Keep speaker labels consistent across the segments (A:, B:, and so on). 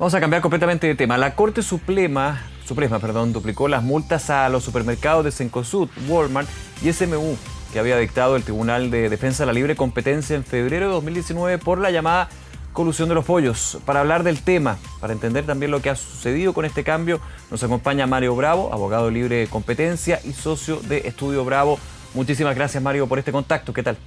A: Vamos a cambiar completamente de tema. La Corte Suprema, duplicó las multas a los supermercados de Cencosud, Walmart y SMU que había dictado el Tribunal de Defensa de la Libre Competencia en febrero de 2019 por la llamada colusión de los pollos. Para hablar del tema, para entender también lo que ha sucedido con este cambio, nos acompaña Mario Bravo, abogado de libre competencia y socio de Estudio Bravo. Muchísimas gracias, Mario, por este contacto. ¿Qué tal?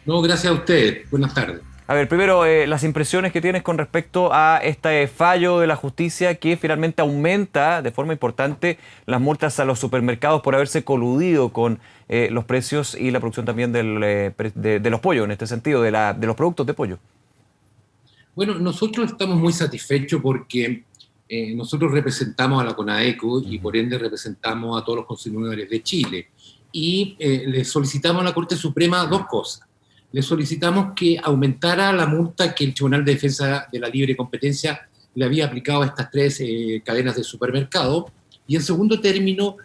B: No, gracias a ustedes. Buenas tardes.
A: A ver, primero, las impresiones que tienes con respecto a este fallo de la justicia que finalmente aumenta de forma importante las multas a los supermercados por haberse coludido con los precios y la producción también de los pollos, en este sentido, de los productos de pollo.
B: Bueno, nosotros estamos muy satisfechos porque nosotros representamos a la CONADECO y por ende representamos a todos los consumidores de Chile. Y le solicitamos a la Corte Suprema dos cosas. Le solicitamos que aumentara la multa que el Tribunal de Defensa de la Libre Competencia le había aplicado a estas tres cadenas de supermercado. Y en segundo término,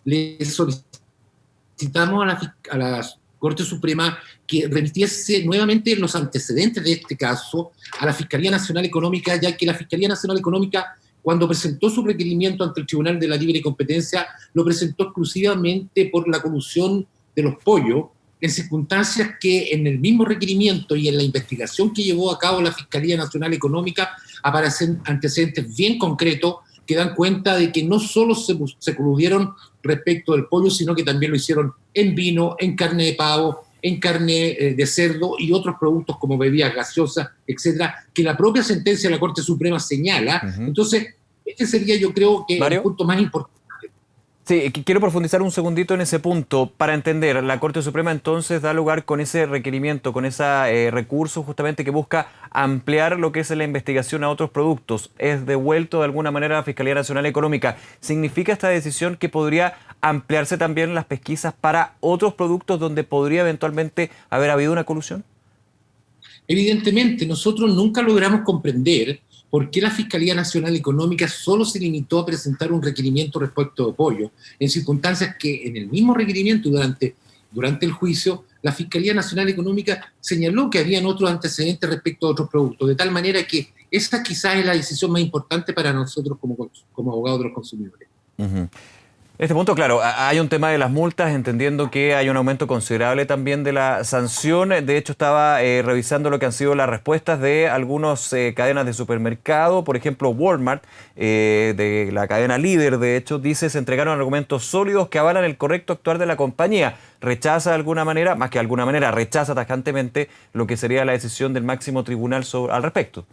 B: le solicitamos a la Corte Suprema que remitiese nuevamente los antecedentes de este caso a la Fiscalía Nacional Económica, ya que la Fiscalía Nacional Económica, cuando presentó su requerimiento ante el Tribunal de la Libre Competencia, lo presentó exclusivamente por la colusión de los pollos, en circunstancias que en el mismo requerimiento y en la investigación que llevó a cabo la Fiscalía Nacional Económica aparecen antecedentes bien concretos que dan cuenta de que no solo se coludieron respecto del pollo, sino que también lo hicieron en vino, en carne de pavo, en carne de cerdo y otros productos como bebidas gaseosas, etcétera, que la propia sentencia de la Corte Suprema señala. Entonces, este sería, yo creo, que
A: Mario,
B: el punto más importante.
A: sí, quiero profundizar un segundito en ese punto para entender. La Corte Suprema entonces da lugar con ese requerimiento, con ese recurso justamente que busca ampliar lo que es la investigación a otros productos. Es devuelto de alguna manera a la Fiscalía Nacional Económica. ¿Significa esta decisión que podría ampliarse también las pesquisas para otros productos donde podría eventualmente haber habido una colusión?
B: Evidentemente, nosotros nunca logramos comprender por qué la Fiscalía Nacional Económica solo se limitó a presentar un requerimiento respecto de pollo, en circunstancias que en el mismo requerimiento durante el juicio, la Fiscalía Nacional Económica señaló que habían otros antecedentes respecto a otros productos, de tal manera que esta quizás es la decisión más importante para nosotros como abogados de los consumidores.
A: Este punto, claro, hay un tema de las multas, entendiendo que hay un aumento considerable también de la sanción. De hecho, estaba revisando lo que han sido las respuestas de algunas cadenas de supermercado, por ejemplo, Walmart, de la cadena líder, de hecho, dice, se entregaron argumentos sólidos que avalan el correcto actuar de la compañía. Rechaza de alguna manera, más que de alguna manera, rechaza tajantemente lo que sería la decisión del máximo tribunal al respecto.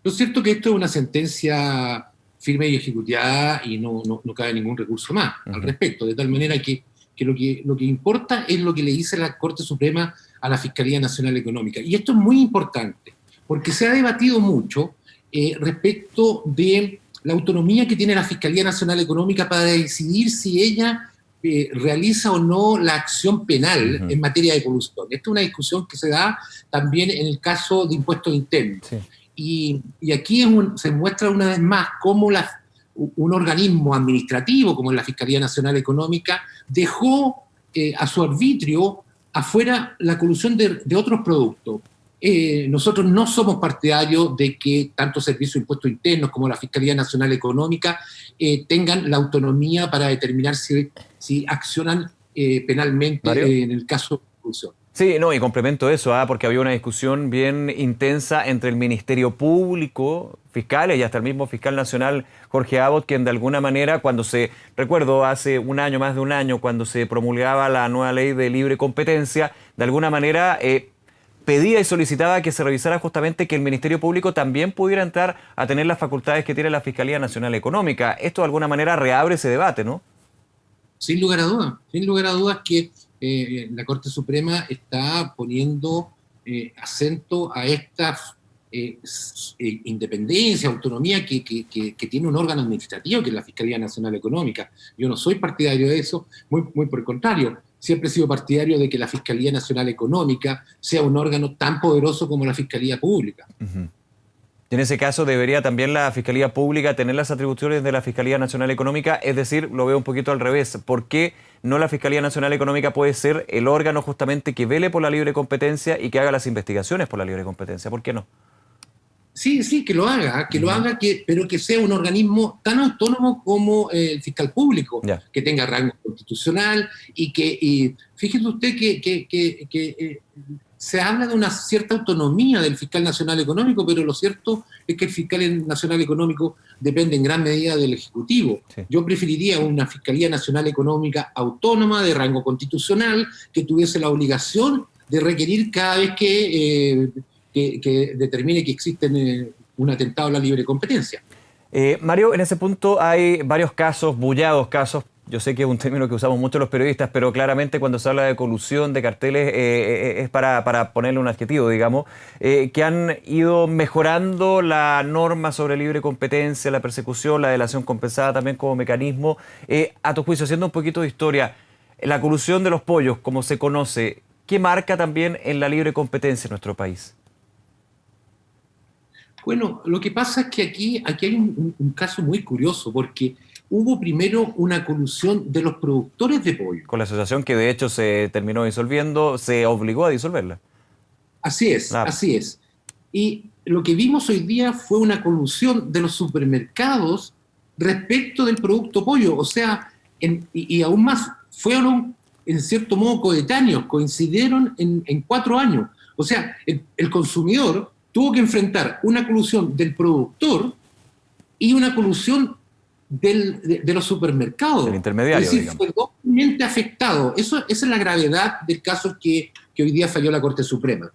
B: Lo cierto es que esto es una sentencia firme y ejecutada y no cabe ningún recurso más al respecto, de tal manera que lo que importa es lo que le dice la Corte Suprema a la Fiscalía Nacional Económica. Y esto es muy importante, porque se ha debatido mucho respecto de la autonomía que tiene la Fiscalía Nacional Económica para decidir si ella realiza o no la acción penal en materia de colusión. Esta es una discusión que se da también en el caso de impuestos internos.
A: Sí.
B: Y aquí se muestra una vez más cómo un organismo administrativo como la Fiscalía Nacional Económica dejó a su arbitrio afuera la colusión de otros productos. Nosotros no somos partidarios de que tanto Servicio de Impuestos Internos como la Fiscalía Nacional Económica tengan la autonomía para determinar si accionan penalmente en el caso de colusión.
A: Sí, no, y complemento eso, porque había una discusión bien intensa entre el Ministerio Público, fiscales y hasta el mismo fiscal nacional Jorge Abbott, quien de alguna manera, recuerdo hace un año, más de un año, cuando se promulgaba la nueva ley de libre competencia, de alguna manera pedía y solicitaba que se revisara justamente que el Ministerio Público también pudiera entrar a tener las facultades que tiene la Fiscalía Nacional Económica. Esto de alguna manera reabre ese debate, ¿no?
B: Sin lugar a dudas que la Corte Suprema está poniendo acento a esta independencia, autonomía que tiene un órgano administrativo, que es la Fiscalía Nacional Económica. Yo no soy partidario de eso, muy por el contrario. Siempre he sido partidario de que la Fiscalía Nacional Económica sea un órgano tan poderoso como la Fiscalía Pública.
A: Y en ese caso debería también la Fiscalía Pública tener las atribuciones de la Fiscalía Nacional Económica, es decir, lo veo un poquito al revés. ¿Por qué no la Fiscalía Nacional Económica puede ser el órgano justamente que vele por la libre competencia y que haga las investigaciones por la libre competencia? ¿Por qué no?
B: Sí, sí, que lo haga, pero que sea un organismo tan autónomo como el fiscal público,
A: Ya.
B: que tenga rango constitucional y fíjese usted que se habla de una cierta autonomía del fiscal nacional económico, pero lo cierto es que el fiscal nacional económico depende en gran medida del Ejecutivo.
A: Sí.
B: Yo preferiría una Fiscalía Nacional Económica autónoma, de rango constitucional, que tuviese la obligación de requerir cada vez que determine que existe un atentado a la libre competencia.
A: Mario, en ese punto hay varios casos, bullados casos. Yo sé que es un término que usamos mucho los periodistas, pero claramente cuando se habla de colusión, de carteles, es para ponerle un adjetivo, digamos, que han ido mejorando la norma sobre libre competencia, la persecución, la delación compensada también como mecanismo. A tu juicio, haciendo un poquito de historia, la colusión de los pollos, como se conoce, ¿qué marca también en la libre competencia en nuestro país?
B: Bueno, lo que pasa es que aquí hay un caso muy curioso, porque hubo primero una colusión de los productores de pollo.
A: Con la asociación que de hecho se terminó disolviendo, se obligó a disolverla.
B: Así es,
A: Claro.
B: así es. Y lo que vimos hoy día fue una colusión de los supermercados respecto del producto pollo. O sea, y aún más, fueron en cierto modo coetáneos, coincidieron en 4 años. O sea, el consumidor tuvo que enfrentar una colusión del productor y una colusión de los supermercados.
A: Del intermediario,
B: es decir,
A: digamos.
B: fue doblemente afectado. Esa es la gravedad del caso que hoy día falló la Corte Suprema.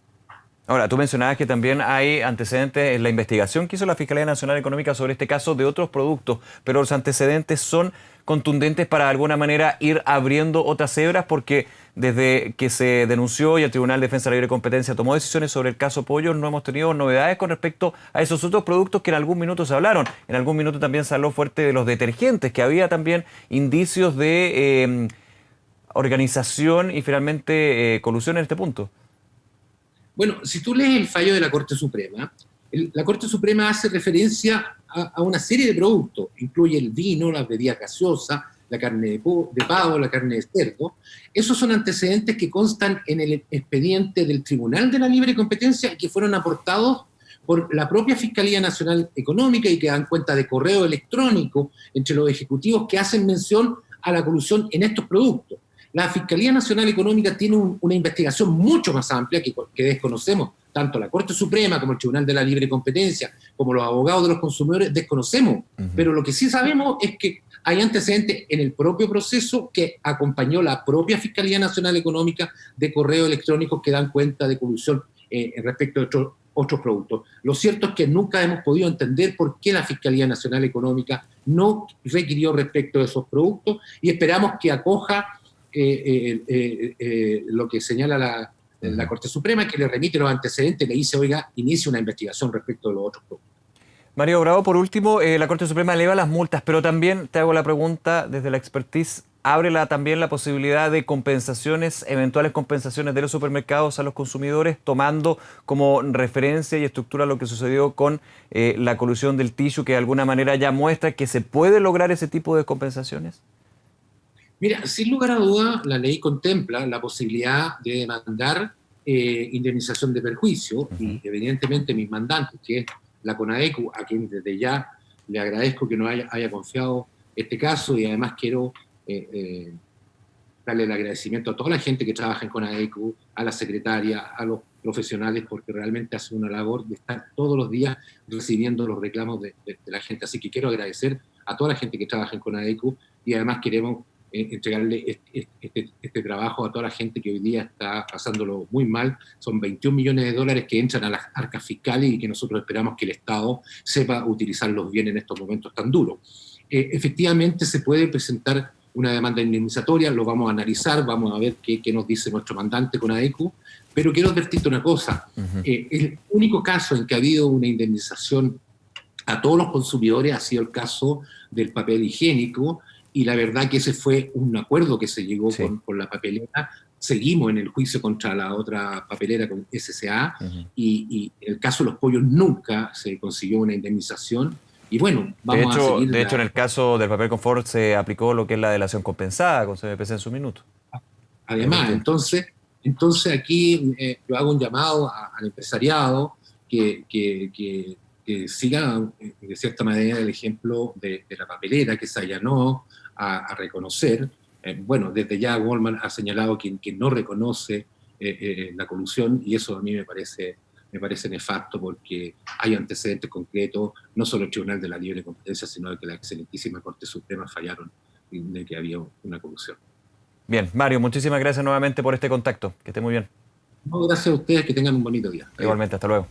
A: Ahora, tú mencionabas que también hay antecedentes en la investigación que hizo la Fiscalía Nacional Económica sobre este caso de otros productos, pero los antecedentes son contundentes para de alguna manera ir abriendo otras hebras, porque desde que se denunció y el Tribunal de Defensa de la Libre Competencia tomó decisiones sobre el caso Pollo, no hemos tenido novedades con respecto a esos otros productos que en algún minuto se hablaron. En algún minuto también se habló fuerte de los detergentes, que había también indicios de organización y finalmente colusión en este punto.
B: Bueno, si tú lees el fallo de la Corte Suprema, la Corte Suprema hace referencia a una serie de productos, incluye el vino, las bebidas gaseosas, la carne de pavo, la carne de cerdo. Esos son antecedentes que constan en el expediente del Tribunal de la Libre Competencia y que fueron aportados por la propia Fiscalía Nacional Económica y que dan cuenta de correo electrónico entre los ejecutivos que hacen mención a la colusión en estos productos. La Fiscalía Nacional Económica tiene una investigación mucho más amplia que desconocemos, tanto la Corte Suprema como el Tribunal de la Libre Competencia, como los abogados de los consumidores, desconocemos. Pero lo que sí sabemos es que hay antecedentes en el propio proceso que acompañó la propia Fiscalía Nacional Económica de correos electrónicos que dan cuenta de colusión respecto a otros productos. Lo cierto es que nunca hemos podido entender por qué la Fiscalía Nacional Económica no requirió respecto de esos productos y esperamos que acoja lo que señala la Corte Suprema, que le remite los antecedentes, le dice, oiga, inicie una investigación respecto de los otros productos.
A: Mario Bravo, por último, la Corte Suprema eleva las multas, pero también te hago la pregunta desde la expertise, ¿abre también la posibilidad de compensaciones, eventuales compensaciones de los supermercados a los consumidores, tomando como referencia y estructura lo que sucedió con la colusión del tissue, que de alguna manera ya muestra que se puede lograr ese tipo de compensaciones?
B: Mira, sin lugar a duda, la ley contempla la posibilidad de demandar indemnización de perjuicio y evidentemente mis mandantes, que es la CONADECU, a quien desde ya le agradezco que nos haya confiado este caso y además quiero darle el agradecimiento a toda la gente que trabaja en CONADECU, a la secretaria, a los profesionales, porque realmente hacen una labor de estar todos los días recibiendo los reclamos de la gente. Así que quiero agradecer a toda la gente que trabaja en CONADECU y además queremos entregarle este trabajo a toda la gente que hoy día está pasándolo muy mal. Son 21 millones de dólares que entran a las arcas fiscales y que nosotros esperamos que el Estado sepa utilizarlos bien en estos momentos tan duros. Efectivamente se puede presentar una demanda indemnizatoria, lo vamos a analizar, vamos a ver qué nos dice nuestro mandante CONADECU, pero quiero advertirte una cosa, el único caso en que ha habido una indemnización a todos los consumidores ha sido el caso del papel higiénico, y la verdad que ese fue un acuerdo que se llegó con la papelera. Seguimos en el juicio contra la otra papelera con SCA, y en el caso de los pollos nunca se consiguió una indemnización. Y bueno, vamos a seguir.
A: De hecho, en el caso del papel confort se aplicó lo que es la delación compensada con CMPC en su minuto.
B: Además, entonces aquí yo hago un llamado al empresariado que que siga de cierta manera el ejemplo de la papelera que se allanó a reconocer. Bueno, desde ya Goldman ha señalado que no reconoce la colusión, y eso a mí me parece nefasto, porque hay antecedentes concretos, no solo el Tribunal de la Libre Competencia, sino que la excelentísima Corte Suprema fallaron de que había una colusión.
A: Bien, Mario, muchísimas gracias nuevamente por este contacto. Que esté muy bien.
B: No, gracias a ustedes, que tengan un bonito día. Adiós.
A: Igualmente, hasta luego.